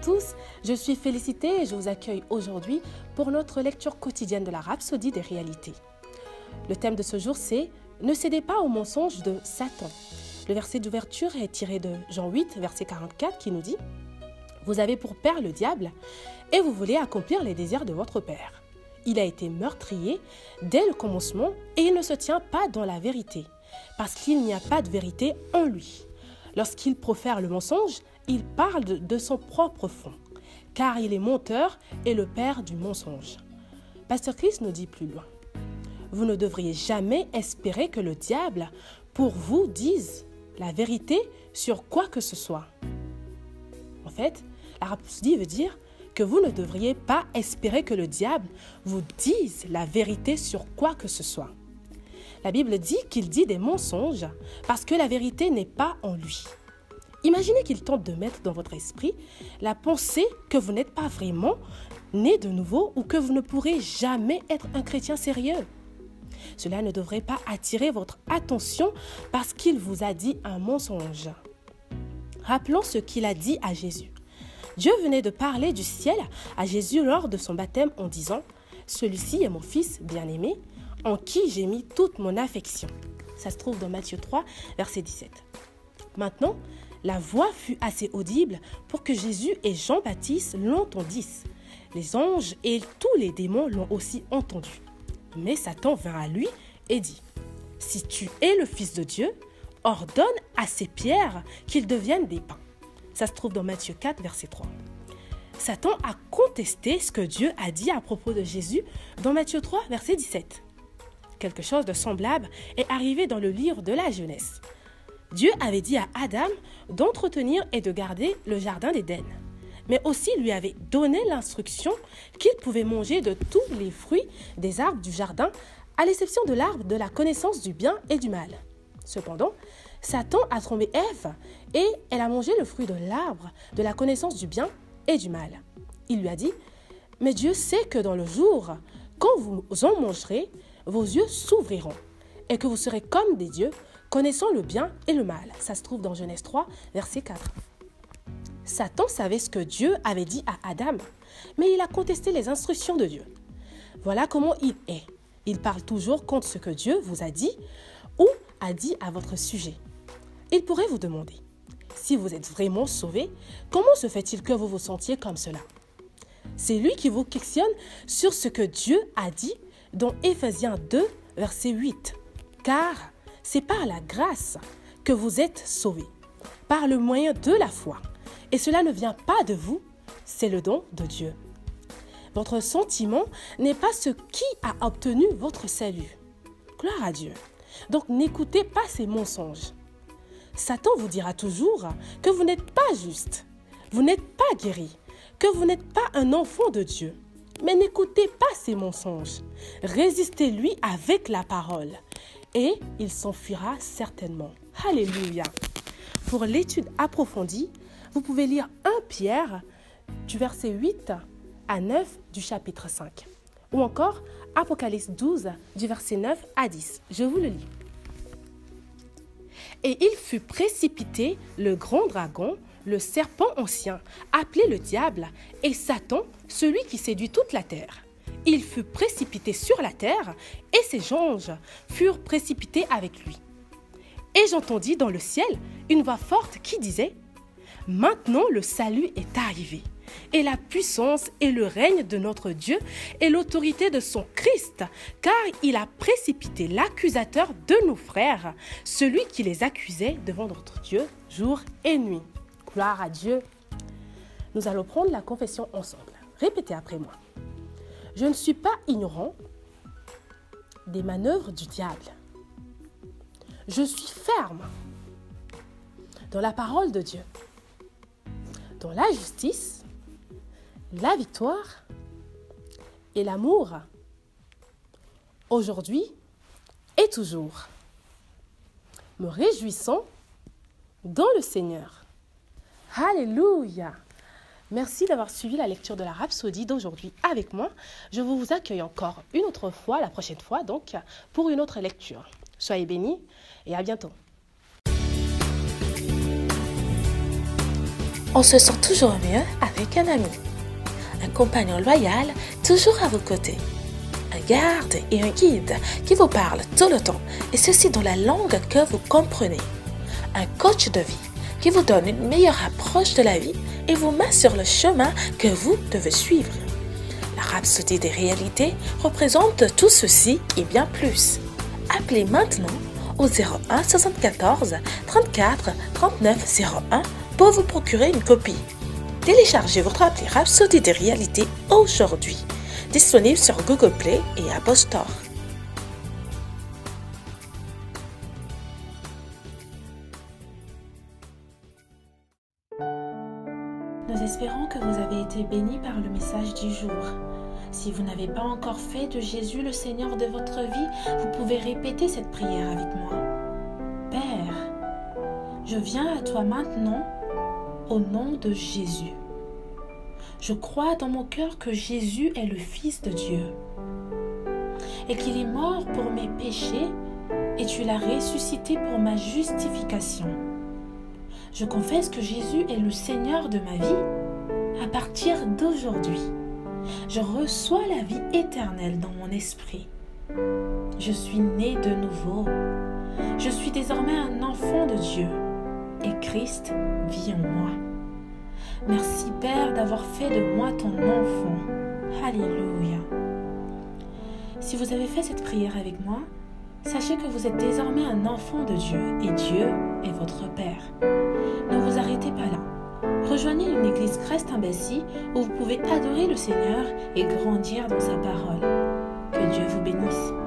tous, je suis Félicité et je vous accueille aujourd'hui pour notre lecture quotidienne de la Rhapsodie des réalités. Le thème de ce jour c'est « Ne cédez pas aux mensonges de Satan ». Le verset d'ouverture est tiré de Jean 8, verset 44 qui nous dit « Vous avez pour père le diable et vous voulez accomplir les désirs de votre père. Il a été meurtrier dès le commencement et il ne se tient pas dans la vérité, parce qu'il n'y a pas de vérité en lui. Lorsqu'il profère le mensonge, il parle de son propre fond, car il est menteur et le père du mensonge. » Pasteur Chris nous dit plus loin. Vous ne devriez jamais espérer que le diable, pour vous, dise la vérité sur quoi que ce soit. En fait, la rhapsodie veut dire que vous ne devriez pas espérer que le diable vous dise la vérité sur quoi que ce soit. La Bible dit qu'il dit des mensonges parce que la vérité n'est pas en lui. Imaginez qu'il tente de mettre dans votre esprit la pensée que vous n'êtes pas vraiment né de nouveau ou que vous ne pourrez jamais être un chrétien sérieux. Cela ne devrait pas attirer votre attention parce qu'il vous a dit un mensonge. Rappelons ce qu'il a dit à Jésus. Dieu venait de parler du ciel à Jésus lors de son baptême en disant « Celui-ci est mon fils bien-aimé, en qui j'ai mis toute mon affection. » Ça se trouve dans Matthieu 3, verset 17. Maintenant, la voix fut assez audible pour que Jésus et Jean-Baptiste l'entendissent. Les anges et tous les démons l'ont aussi entendu. Mais Satan vint à lui et dit « Si tu es le Fils de Dieu, ordonne à ces pierres qu'ils deviennent des pains. » Ça se trouve dans Matthieu 4, verset 3. Satan a contesté ce que Dieu a dit à propos de Jésus dans Matthieu 3, verset 17. Quelque chose de semblable est arrivé dans le livre de la Genèse. Dieu avait dit à Adam d'entretenir et de garder le jardin d'Éden, mais aussi lui avait donné l'instruction qu'il pouvait manger de tous les fruits des arbres du jardin, à l'exception de l'arbre de la connaissance du bien et du mal. Cependant, Satan a trompé Ève et elle a mangé le fruit de l'arbre de la connaissance du bien et du mal. Il lui a dit « Mais Dieu sait que dans le jour, quand vous en mangerez, vos yeux s'ouvriront et que vous serez comme des dieux, connaissant le bien et le mal. » Ça se trouve dans Genèse 3, verset 4. Satan savait ce que Dieu avait dit à Adam, mais il a contesté les instructions de Dieu. Voilà comment il est. Il parle toujours contre ce que Dieu vous a dit ou a dit à votre sujet. Il pourrait vous demander, si vous êtes vraiment sauvé, comment se fait-il que vous vous sentiez comme cela? C'est lui qui vous questionne sur ce que Dieu a dit dans Éphésiens 2, verset 8. Car c'est par la grâce que vous êtes sauvés, par le moyen de la foi. Et cela ne vient pas de vous, c'est le don de Dieu. Votre sentiment n'est pas ce qui a obtenu votre salut. Gloire à Dieu. Donc n'écoutez pas ces mensonges. Satan vous dira toujours que vous n'êtes pas juste, vous n'êtes pas guéri, que vous n'êtes pas un enfant de Dieu. Mais n'écoutez pas ces mensonges. Résistez-lui avec la parole et il s'enfuira certainement. Alléluia. Pour l'étude approfondie, vous pouvez lire 1 Pierre du verset 8 à 9 du chapitre 5 ou encore Apocalypse 12 du verset 9 à 10. Je vous le lis. Et il fut précipité le grand dragon, le serpent ancien, appelé le diable, et Satan, celui qui séduit toute la terre. Il fut précipité sur la terre, et ses anges furent précipités avec lui. Et j'entendis dans le ciel une voix forte qui disait « Maintenant le salut est arrivé, et la puissance et le règne de notre Dieu et l'autorité de son Christ, car il a précipité l'accusateur de nos frères, celui qui les accusait devant notre Dieu jour et nuit. » Gloire à Dieu. Nous allons prendre la confession ensemble. Répétez après moi. Je ne suis pas ignorant des manœuvres du diable. Je suis ferme dans la parole de Dieu, dans la justice, la victoire et l'amour, aujourd'hui et toujours. Me réjouissant dans le Seigneur. Alléluia! Merci d'avoir suivi la lecture de la Rhapsodie d'aujourd'hui avec moi. Je vous accueille encore une autre fois, la prochaine fois donc, pour une autre lecture. Soyez bénis et à bientôt. On se sent toujours mieux avec un ami. Un compagnon loyal toujours à vos côtés. Un garde et un guide qui vous parle tout le temps et ceci dans la langue que vous comprenez. Un coach de vie qui vous donne une meilleure approche de la vie et vous met sur le chemin que vous devez suivre. La Rhapsodie des réalités représente tout ceci et bien plus. Appelez maintenant au 01 74 34 39 01 pour vous procurer une copie. Téléchargez votre appli Rhapsodie des réalités aujourd'hui. Disponible sur Google Play et Apple Store. Nous espérons que vous avez été bénis par le message du jour. Si vous n'avez pas encore fait de Jésus le Seigneur de votre vie, vous pouvez répéter cette prière avec moi. Père, je viens à toi maintenant au nom de Jésus. Je crois dans mon cœur que Jésus est le Fils de Dieu et qu'il est mort pour mes péchés et tu l'as ressuscité pour ma justification. Je confesse que Jésus est le Seigneur de ma vie à partir d'aujourd'hui. Je reçois la vie éternelle dans mon esprit. Je suis né de nouveau. Je suis désormais un enfant de Dieu et Christ vit en moi. Merci Père d'avoir fait de moi ton enfant. Alléluia. Si vous avez fait cette prière avec moi, sachez que vous êtes désormais un enfant de Dieu et Dieu est votre Père. Ne vous arrêtez pas là. Rejoignez une église Christ-Embassy où vous pouvez adorer le Seigneur et grandir dans sa parole. Que Dieu vous bénisse.